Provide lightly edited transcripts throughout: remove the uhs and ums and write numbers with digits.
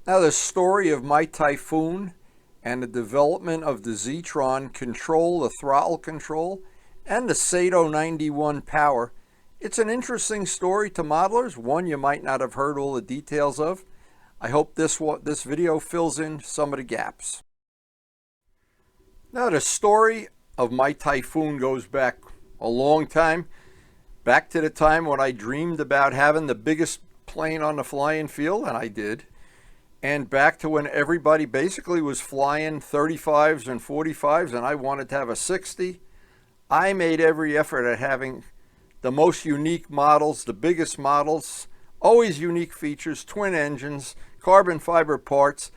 Now, the story of my Typhoon and the development of the ZTRON control, the throttle control, and the SAITO 91 power. It's an interesting story to modelers, one you might not have heard all the details of. I hope this video fills in some of the gaps. Now, the story of my Typhoon goes back a long time, back to the time when I dreamed about having the biggest plane on the flying field, and I did. And back to when everybody basically was flying 35s and 45s and I wanted to have a 60. I made every effort at having the most unique models, the biggest models, always unique features, twin engines, carbon fiber parts.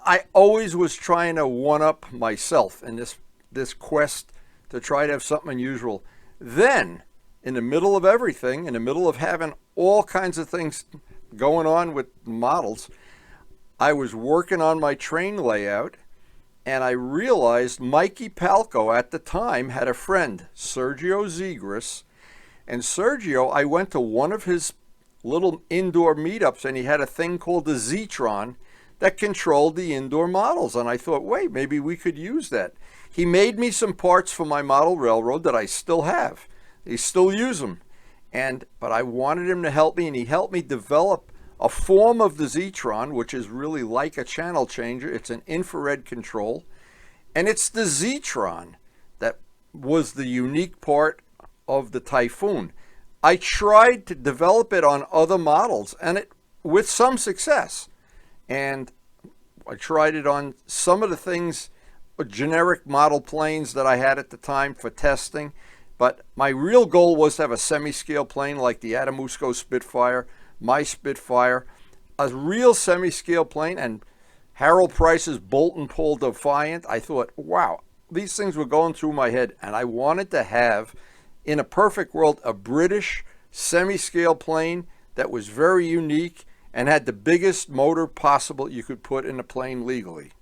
I always was trying to one-up myself in this quest to try to have something unusual. Then, in the middle of everything, in the middle of having all kinds of things going on with models, I was working on my train layout, and I realized Mikey Palco at the time had a friend, Sergio Zegras. And Sergio, I went to one of his little indoor meetups, and he had a thing called the ZTRON that controlled the indoor models. And I thought, wait, maybe we could use that. He made me some parts for my model railroad that I still have. I still use them. But I wanted him to help me, and he helped me develop a form of the ZTRON, which is really like a channel changer. It's an infrared control. And it's the ZTRON that was the unique part of the Typhoon. I tried to develop it on other models, and with some success. And I tried it on some of the things, generic model planes that I had at the time for testing. But my real goal was to have a semi-scale plane like the Adamusco Spitfire, my Spitfire, a real semi-scale plane, and Harold Price's Bolt and Pull Defiant. I thought, wow, these things were going through my head, and I wanted to have, in a perfect world, a British semi-scale plane that was very unique and had the biggest motor possible you could put in a plane legally.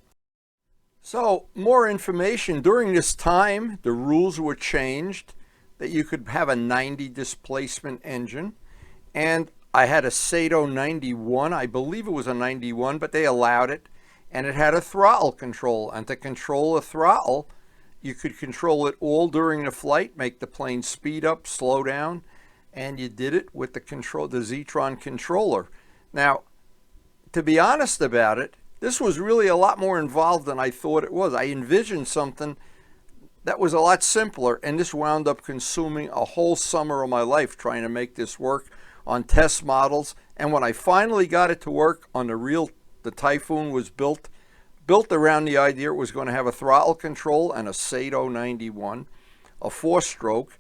So, more information. During this time, the rules were changed that you could have a 90 displacement engine, and I had a SAITO 91, I believe it was a 91, but they allowed it, and it had a throttle control. And to control a throttle, you could control it all during the flight, make the plane speed up, slow down, and you did it with the ZTRON controller. Now, to be honest about it, this was really a lot more involved than I thought it was. I envisioned something that was a lot simpler, and this wound up consuming a whole summer of my life trying to make this work on test models. And when I finally got it to work on the Typhoon was built around the idea it was going to have a throttle control and a SAITO 91, a 4-stroke,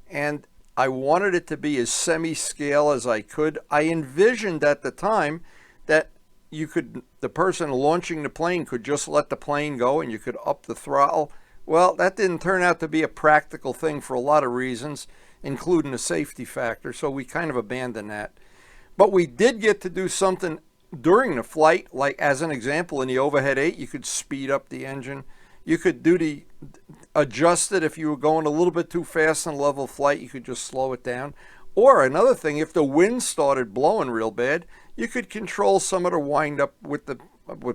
and I wanted it to be as semi-scale as I could. I envisioned at the time that the person launching the plane could just let the plane go and you could up the throttle. Well, that didn't turn out to be a practical thing for a lot of reasons, including the safety factor, so we kind of abandoned that. But we did get to do something during the flight, like as an example, in the Overhead 8, you could speed up the engine. You could adjust it if you were going a little bit too fast in level flight, you could just slow it down. Or another thing, if the wind started blowing real bad, you could control some of the wind up with the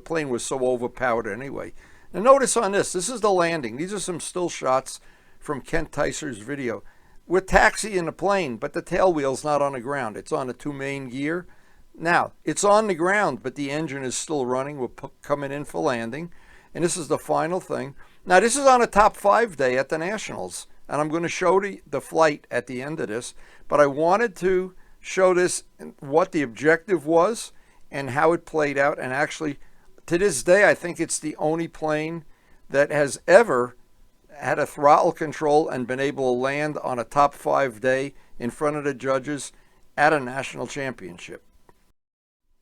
plane was so overpowered anyway. Now notice on this is the landing. These are some still shots from Kent Tyser's video. We're taxiing the plane, but the tail wheel's not on the ground. It's on the 2 main gear. Now, it's on the ground, but the engine is still running. We're coming in for landing. And this is the final thing. Now, this is on a top 5 day at the Nationals. And I'm going to show the flight at the end of this. But I wanted to show this, what the objective was and how it played out. And actually, to this day, I think it's the only plane that has ever had a throttle control and been able to land on a top 5 day in front of the judges at a national championship.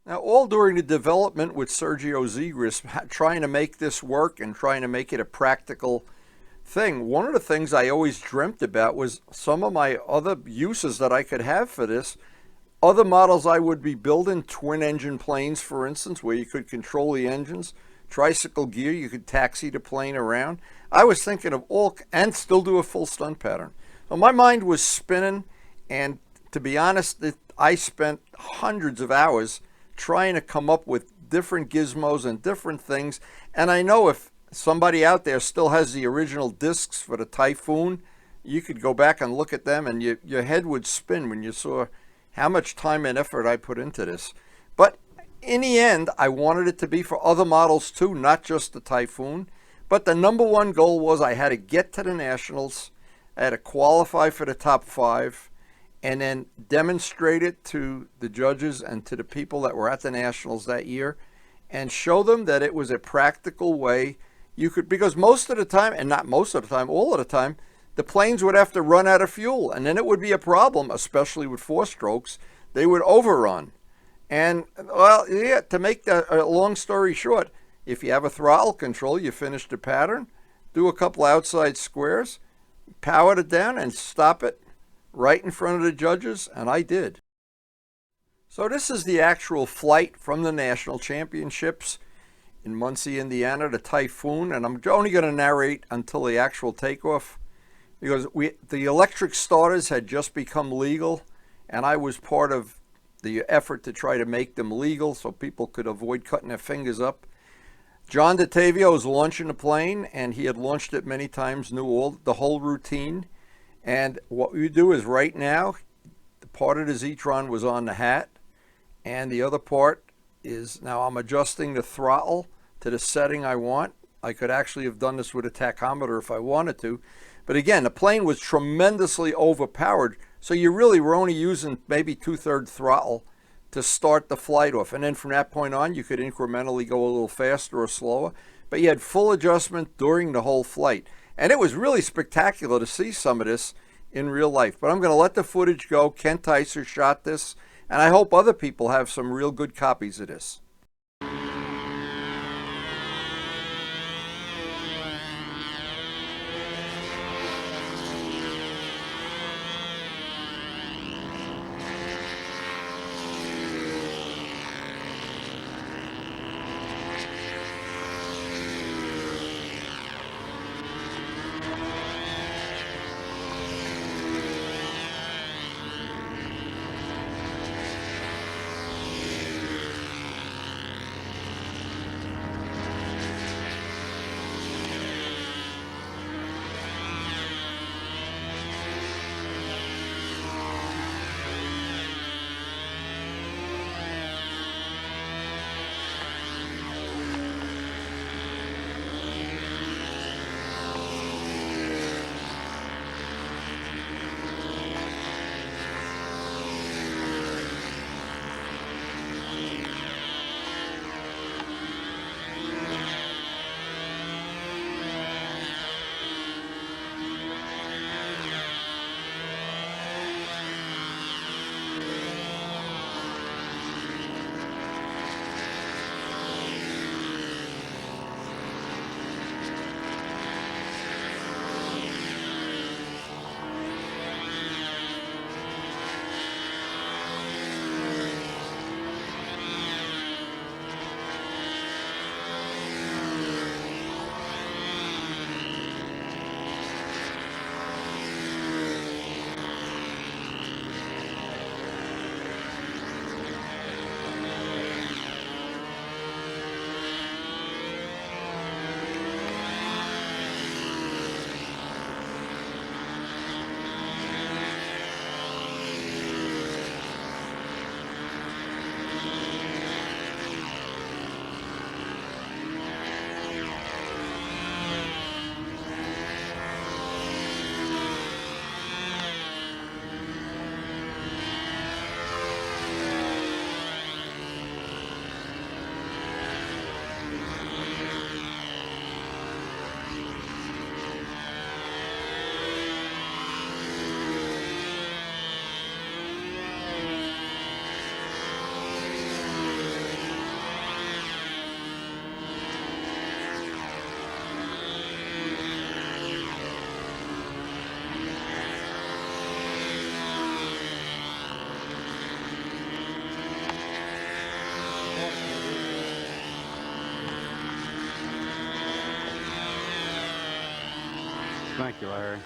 Now, all during the development with Sergio Zegras, trying to make this work and trying to make it a practical thing, one of the things I always dreamt about was some of my other uses that I could have for this. Other models I would be building, twin engine planes, for instance, where you could control the engines, tricycle gear, you could taxi the plane around. I was thinking of and still do a full stunt pattern. So my mind was spinning, and to be honest, I spent hundreds of hours trying to come up with different gizmos and different things. And I know if somebody out there still has the original discs for the Typhoon, you could go back and look at them and your head would spin when you saw how much time and effort I put into this. But in the end, I wanted it to be for other models too, not just the Typhoon. But the number one goal was I had to get to the Nationals, I had to qualify for the top 5, and then demonstrate it to the judges and to the people that were at the Nationals that year, and show them that it was a practical way you could, because most of the time, and not most of the time, all of the time, the planes would have to run out of fuel, and then it would be a problem, especially with 4-strokes. They would overrun. And, well, yeah, to make that a long story short, if you have a throttle control, you finish the pattern, do a couple outside squares, power it down, and stop it right in front of the judges, and I did. So this is the actual flight from the National Championships in Muncie, Indiana, the Typhoon, and I'm only going to narrate until the actual takeoff, because the electric starters had just become legal, and I was part of the effort to try to make them legal so people could avoid cutting their fingers up. John DeTavio was launching the plane, and he had launched it many times, knew the whole routine. And what we do is right now, the part of the Zetron was on the hat, and the other part is, now I'm adjusting the throttle to the setting I want. I could actually have done this with a tachometer if I wanted to. But again, the plane was tremendously overpowered, so you really were only using maybe 2/3 throttle to start the flight off. And then from that point on, you could incrementally go a little faster or slower. But you had full adjustment during the whole flight. And it was really spectacular to see some of this in real life. But I'm going to let the footage go. Ken Tyser shot this, and I hope other people have some real good copies of this. Thank you, Larry.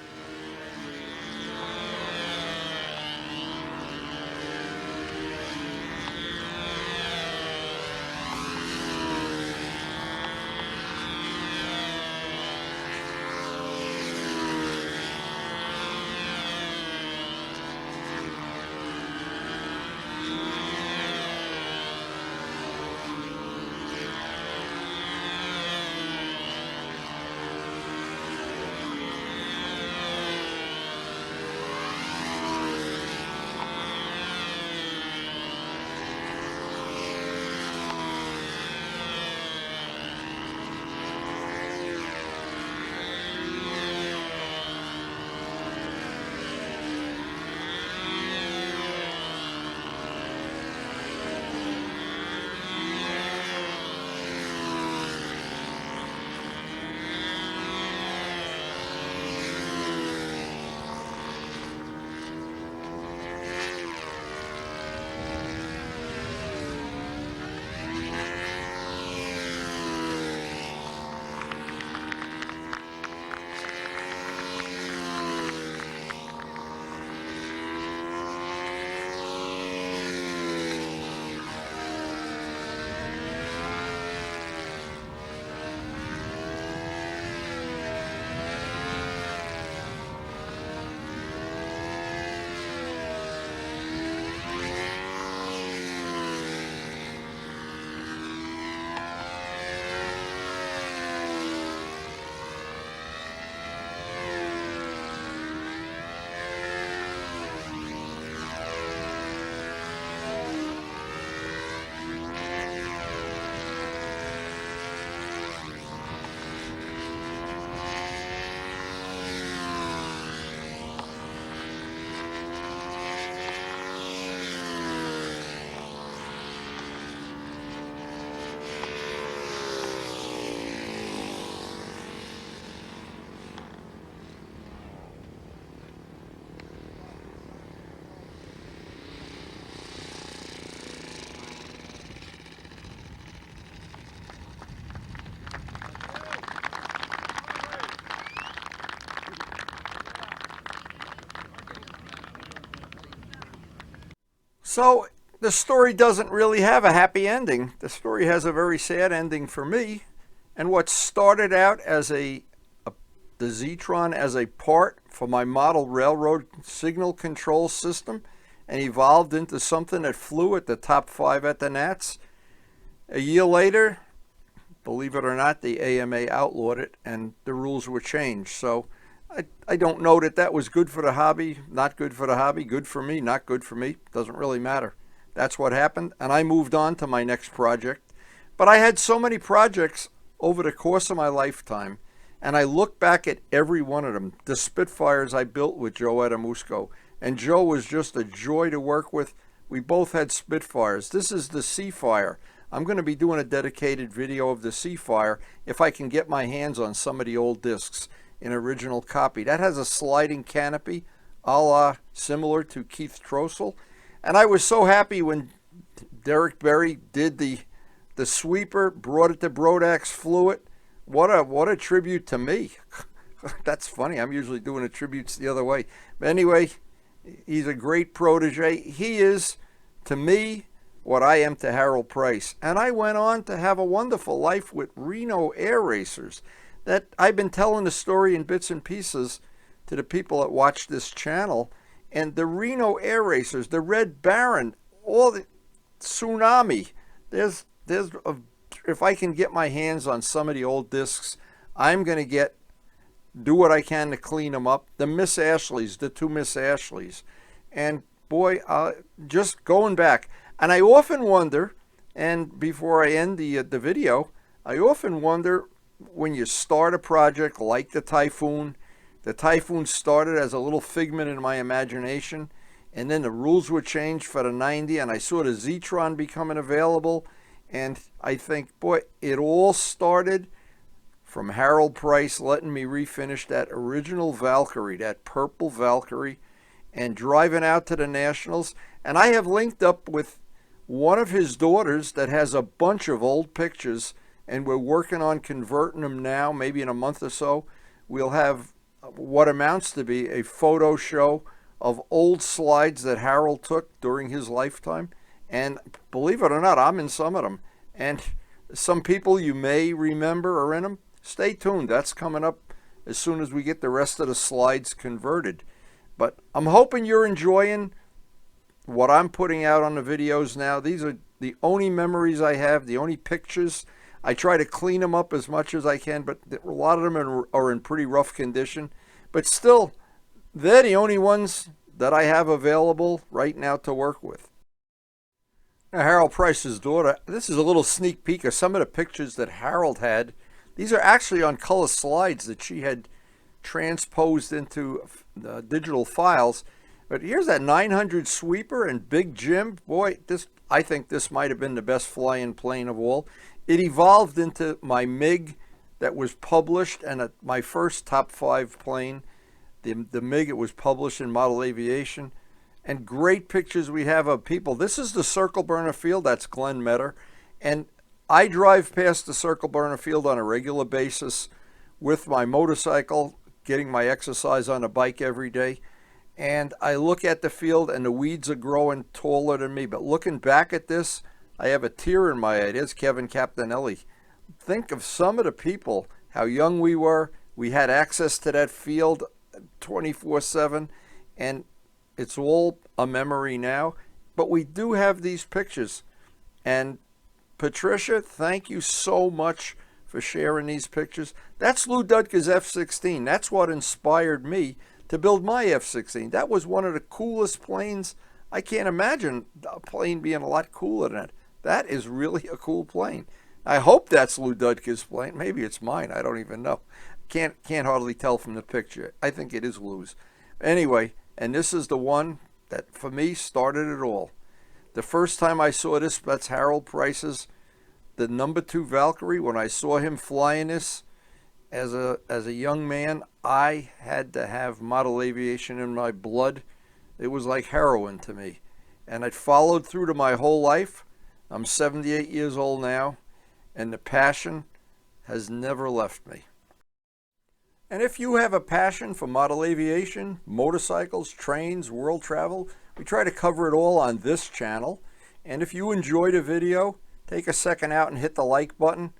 So the story doesn't really have a happy ending. The story has a very sad ending for me. And what started out as the ZTRON as a part for my model railroad signal control system and evolved into something that flew at the top 5 at the Nats. A year later, believe it or not, the AMA outlawed it and the rules were changed. So I don't know that that was good for the hobby, not good for the hobby, good for me, not good for me. Doesn't really matter. That's what happened, and I moved on to my next project. But I had so many projects over the course of my lifetime, and I look back at every one of them. The Spitfires I built with Joe Adamusco, and Joe was just a joy to work with. We both had Spitfires. This is the Seafire. I'm going to be doing a dedicated video of the Seafire if I can get my hands on some of the old discs in original copy. That has a sliding canopy, a la similar to Keith Trossel. And I was so happy when Derek Berry did the sweeper, brought it to Brodax, flew it. What a tribute to me. That's funny. I'm usually doing the tributes the other way. But anyway, he's a great protege. He is, to me, what I am to Harold Price. And I went on to have a wonderful life with Reno Air Racers. That I've been telling the story in bits and pieces to the people that watch this channel. And the Reno Air Racers, the Red Baron, all the Tsunami. If I can get my hands on some of the old discs, I'm going to do what I can to clean them up. The Miss Ashleys, the 2 Miss Ashleys. And boy, just going back. And I often wonder, and before I end the video, I often wonder when you start a project like the Typhoon started as a little figment in my imagination, and then the rules were changed for the 90, and I saw the ZTRON becoming available, and I think, boy, it all started from Harold Price letting me refinish that original Valkyrie, that purple Valkyrie, and driving out to the Nationals. And I have linked up with one of his daughters that has a bunch of old pictures, and we're working on converting them now. Maybe in a month or so, we'll have what amounts to be a photo show of old slides that Harold took during his lifetime. And believe it or not, I'm in some of them. And some people you may remember are in them. Stay tuned. That's coming up as soon as we get the rest of the slides converted. But I'm hoping you're enjoying what I'm putting out on the videos now. These are the only memories I have, the only pictures. I try to clean them up as much as I can, but a lot of them are in pretty rough condition. But still, they're the only ones that I have available right now to work with. Now, Harold Price's daughter, this is a little sneak peek of some of the pictures that Harold had. These are actually on color slides that she had transposed into digital files. But here's that 900 sweeper and Big Jim. Boy, I think this might have been the best flying plane of all. It evolved into my MiG that was published, and my first top 5 plane, the MiG. It was published in Model Aviation. And great pictures we have of people. This is the Circle Burner Field. That's Glenn Metter. And I drive past the Circle Burner Field on a regular basis with my motorcycle, getting my exercise on a bike every day. And I look at the field, and the weeds are growing taller than me. But looking back at this, I have a tear in my eye. It is Kevin Captanelli. Think of some of the people, how young we were. We had access to that field 24/7, and it's all a memory now. But we do have these pictures. And Patricia, thank you so much for sharing these pictures. That's Lou Dudka's F-16. That's what inspired me to build my F-16. That was one of the coolest planes. I can't imagine a plane being a lot cooler than that. That is really a cool plane. I hope that's Lou Dudka's plane. Maybe it's mine. I don't even know. Can't hardly tell from the picture. I think it is Lou's. Anyway, and this is the one that, for me, started it all. The first time I saw this, that's Harold Price's, the number 2 Valkyrie. When I saw him flying this as a young man, I had to have model aviation in my blood. It was like heroin to me. And it followed through to my whole life. I'm 78 years old now, and the passion has never left me. And if you have a passion for model aviation, motorcycles, trains, world travel, We try to cover it all on this channel. And if you enjoyed a video, take a second out and hit the like button.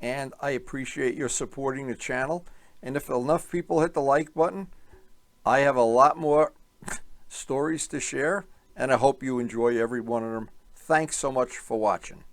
And I appreciate your supporting the channel. And if enough people hit the like button, I have a lot more stories to share. And I hope you enjoy every one of them. Thanks so much for watching.